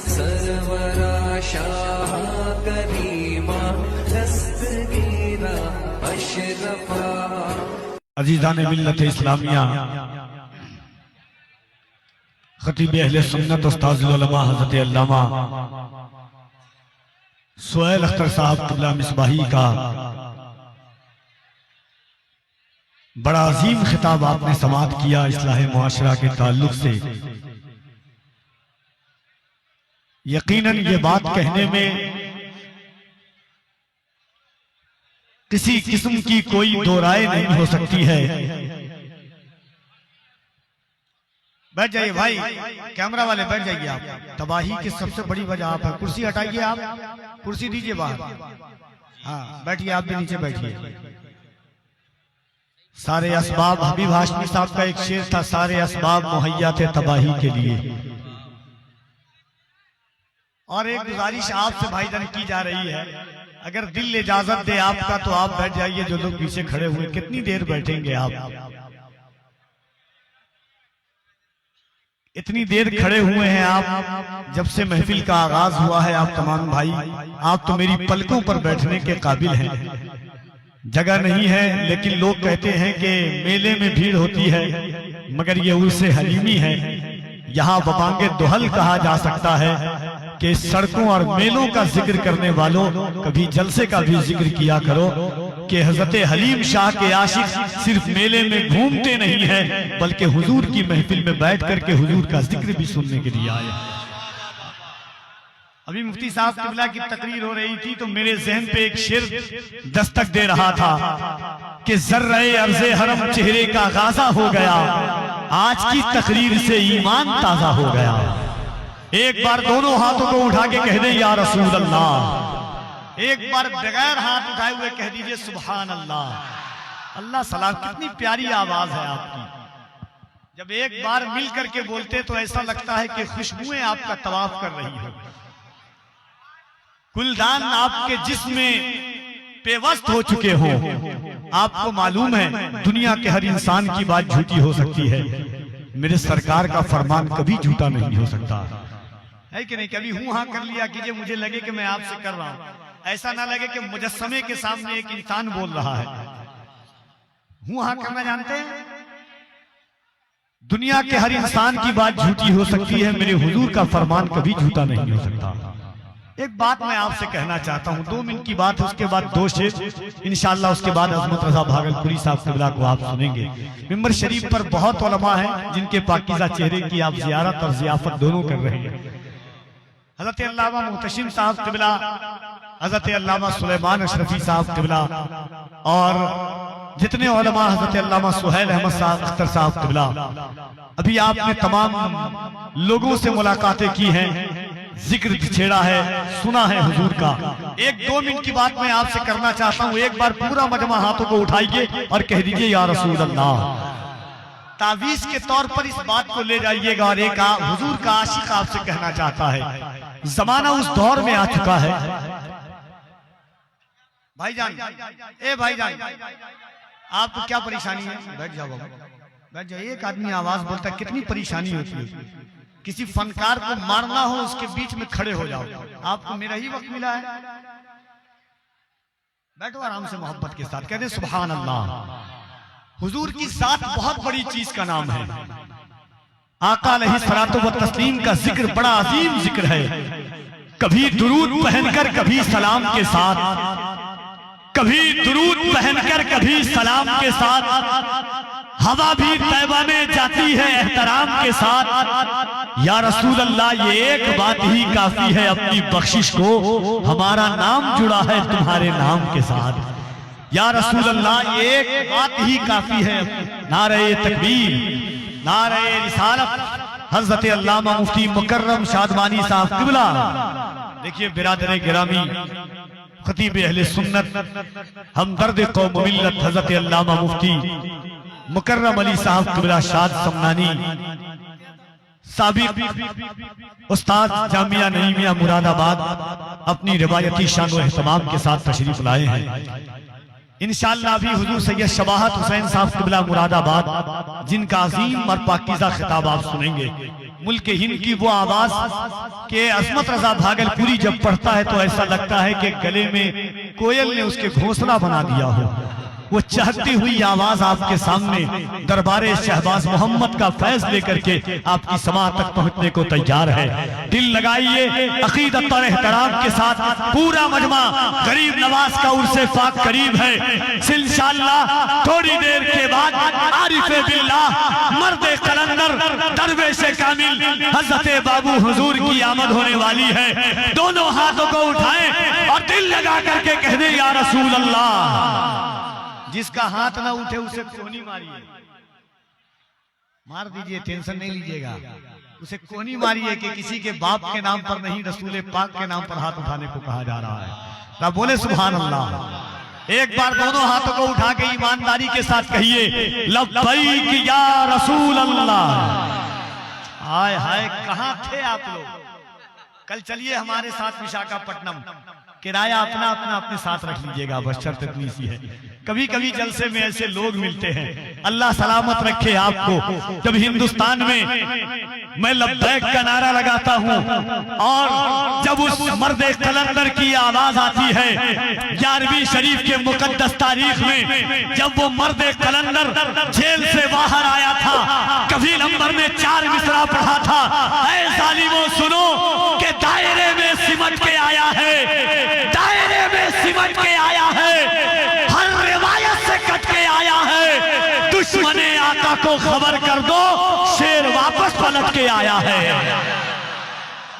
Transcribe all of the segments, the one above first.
सरवरा शाह करीमा दस्तगीरा अशरफा। अजीज़ान मिल्लत इस्लामिया, खतीब अहले सुन्नत उस्ताज़ुल उलमा हज़रत अल्लामा सुहैल अख्तर साहब क़िबला मिसबाही का बड़ा अजीम खिताब आपने समाअत किया इस्लाह मुआशरा के ताल्लुक से। यकीनन ये बात कहने में किसी किस्म की कोई दो राय नहीं हो सकती है। बैठ जाइए भाई, कैमरा वाले बैठ जाइए। आप तबाही की सबसे बड़ी वजह आप है। कुर्सी हटाइए, आप कुर्सी दीजिए बाहर। हाँ बैठिए, आप भी नीचे बैठिए। सारे असबाब, हबीब हाशमी साहब का एक शेर था, सारे असबाब मुहैया थे तबाही के लिए। और एक गुजारिश आपसे भाईजान की जा रही है, अगर दिल इजाजत दे आपका तो आप बैठ जाइए। जो लोग पीछे खड़े हुए, कितनी देर बैठेंगे आप? इतनी देर खड़े हुए हैं आप, जब से महफिल का आगाज हुआ है। आप तमाम भाई, आप तो मेरी पलकों पर बैठने के काबिल हैं। जगह नहीं है, लेकिन लोग कहते हैं कि मेले में भीड़ होती है, मगर ये उर्से हलीमी है। यहाँ बबांगे दुहल कहा जा सकता है कि सड़कों और मेलों का जिक्र करने वालों, कभी जलसे का भी जिक्र किया करो कि हजरत हलीम शाह के आशिक सिर्फ मेले में घूमते नहीं हैं, बल्कि हुजूर की महफिल में बैठ करके हुजूर का जिक्र भी सुनने के लिए आए। अभी मुफ्ती साहब क़िबला की तकरीर हो रही थी तो मेरे जहन पे एक शेर दस्तक दे रहा था कि ज़र्रे अर्ज़े हरम चेहरे का गाज़ा हो गया, आज की तकरीर से ईमान ताज़ा हो गया। एक बार दोनों हाथों को उठा के कह दें या रसूल अल्लाह। एक बार बगैर हाथ उठाए हुए कह दीजिए सुभान अल्लाह। अल्लाह सलाम, कितनी प्यारी आवाज है आपकी। जब एक बार मिल करके बोलते तो ऐसा लगता है कि खुशबुएं आपका तवाफ कर रही हो, गुलदान आपके जिस्म में पेवस्त हो चुके हो। आपको मालूम है दुनिया के हर इंसान की बात झूठी हो सकती है, मेरे सरकार का फरमान कभी झूठा नहीं हो सकता है कि नहीं? कभी हूं हाँ कर लिया कीजिए, मुझे लगे कि मैं आपसे कर रहा हूं, ऐसा ना लगे कि मुजस्समे के सामने एक इंसान बोल रहा है। हूं हाँ करना जानते हैं? दुनिया के हर इंसान की बात झूठी हो सकती है, मेरे हुजूर का फरमान कभी झूठा नहीं हो सकता। एक बात मैं आपसे कहना चाहता हूं, 2 मिनट की बात है, उसके बाद 2 शेर इंशाअल्लाह, उसके बाद अज़मत रज़ा भागलपुरी साहब क़िबला को आप सुनेंगे। मिंबर शरीफ पर बहुत उलमा हैं जिनके पाकीज़ा चेहरे की आप ज़ियारत और ज़ियाफ़त दोनों कर रहे हैं। हज़रत अल्लामा मुहतशिम साहब क़िबला, हज़रत अल्लामा सुलेमान अशरफी साहब क़िबला, और जितने उलमा, हज़रत अल्लामा सुहैल अहमद साहब अख्तर साहब क़िबला। अभी आपने तमाम लोगों से मुलाकातें की हैं, जिक्र छेड़ा है, सुना है हुजूर का। 1-2 मिनट की बात मैं आपसे करना चाहता हूं। एक बार पूरा मजमा हाथों को उठाइए और कह दीजिए या रसूल अल्लाह। तावीज के तौर पर इस बात को ले जाइएगा। और एक हुजूर का आशिक आपसे कहना चाहता है, जमाना उस दौर में आ चुका है। भाईजान, ए भाईजान, आपको क्या परेशानी है? बैठ जाओ बाबू, बैठ जाओ। एक आदमी आवाज बोलता है, कितनी परेशानी होती है। किसी फनकार को मारना हो, उसके बीच में खड़े हो जाओ। आपको मेरा ही वक्त मिला है, बैठो आराम से मोहब्बत के साथ, कहते सुभान अल्लाह। हुजूर की जात बहुत बड़ी चीज का नाम है। आका अलैहिस्सलातु व तस्लीम का जिक्र बड़ा अजीम जिक्र है। कभी दुरूद पहनकर कभी सलाम के साथ, कभी दुरूद पहनकर कभी सलाम के साथ, हवा भी तैबा में जाती है एहतराम के साथ। या रसूल अल्लाह, ये एक बात ही काफी है, अपनी बख्शिश को हमारा नाम जुड़ा है तुम्हारे नाम के साथ। या रसूल अल्लाह, ये एक बात ही काफी है। नारे तकबीर, नारे रिसालत। हजरत अल्लामा मुफ्ती मुकर्रम शादमानी साहब क़िबला। देखिए बिरादर गिरामी, खतीब अहले सुन्नत, हमदर्द कौम मिल्लत, हजरत अल्लामा मुफ्ती मुकर्रम अली साहब क़िबला शाद समनानी, साबिक़ उस्ताद जामिया नईमिया मुरादाबाद, अपनी रिवायती शान व एहतमाम के साथ तशरीफ लाए हैं। इंशाअल्लाह भी हुजूर सैयद शबाहत हुसैन साहब क़िबला मुरादाबाद, जिनका अजीम और पाकीज़ा खिताब आप सुनेंगे। मुल्क हिंद की वो आवाज के अजमत रजा भागलपुरी जब पढ़ता है तो ऐसा लगता है कि गले में कोयल ने उसके घोंसला बना दिया हो। वो चहकती हुई आवाज आपके सामने दरबारे शहबाज मोहम्मद का फैज लेकर के आपकी समा तक पहुंचने को तैयार है। दिल लगाइए अकीदत और एहतराम के साथ पूरा मजमा गरीब नवाज का उर्से पाक करीब है। इंशाअल्लाह थोड़ी देर के बाद आरिफे बिल्लाह मर्दे कलंदर दरवेशे कामिल हजरत बाबू हुजूर की आमद होने वाली है। दोनों हाथों को उठाएं और दिल लगा करके कह दे या रसूल अल्लाह। जिसका हाथ ना उठे उसे कोहनी मारिए, मार दीजिए, टेंशन नहीं लीजिएगा। उसे कोहनी मारिए कि किसी के बाप के नाम पर नहीं, रसूल पाक के नाम पर हाथ उठाने को कहा जा रहा है। ना बोले सुभान अल्लाह। एक बार दोनों हाथों को उठा के ईमानदारी के साथ कहिए लब्बैक या रसूल अल्लाह। हाय हाय, कहाँ थे आप लोग? कल चलिए हमारे साथ विशाखापट्टनम, किराया अपना अपना अपने साथ रख लीजिएगा, बस शर्त इतनी सी है। कभी कभी जलसे में ऐसे लोग मिलते हैं, अल्लाह सलामत रखे आपको। जब हिंदुस्तान में मैं लब्बैक का नारा लगाता हूँ और जब उस मर्दे कलंदर की आवाज आती है 11वीं शरीफ के मुकद्दस तारीख में, जब वो मर्दे कलंदर जेल से बाहर आया था, कभी नंबर में 4 मिसरा पढ़ा था, ऐ जालिमों सुनो के दायरे में सिमट के आया है, दायरे में सिमट के आया है, हर रिवायत से कट के आया है। दुश्मने आका को खबर कर दो, शेर वापस पलट के आया है।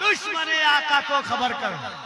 दुश्मने आका को खबर कर दो।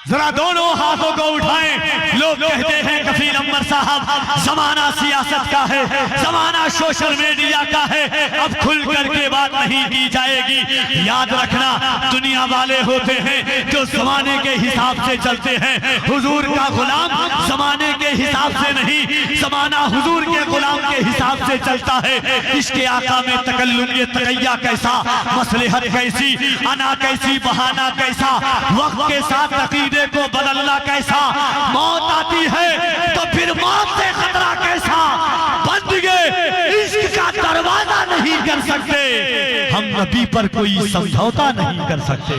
जरा दोनों हाथों को उठाएं। लोग कहते हैं कफील अम्बर साहब जमाना सियासत का है, जमाना सोशल मीडिया का है, अब खुल करके बात नहीं की जाएगी। याद रखना, दुनिया वाले होते हैं जो जमाने के हिसाब से चलते हैं। हुजूर का गुलाम जमाने के हिसाब से नहीं, जमाना हुजूर के गुलाम के हिसाब से चलता है। इसके आका में तकल्लुम ये तकैया कैसा, मसलहत कैसी, अना कैसी, बहाना कैसा, वक्त के साथ अकीदे को बदलना कैसा, मौत आती है तो फिर मौत से खतरा कैसा, बंदगे इश्क का दरवाजा नहीं कर सकते, हम नबी पर कोई समझौता नहीं कर सकते।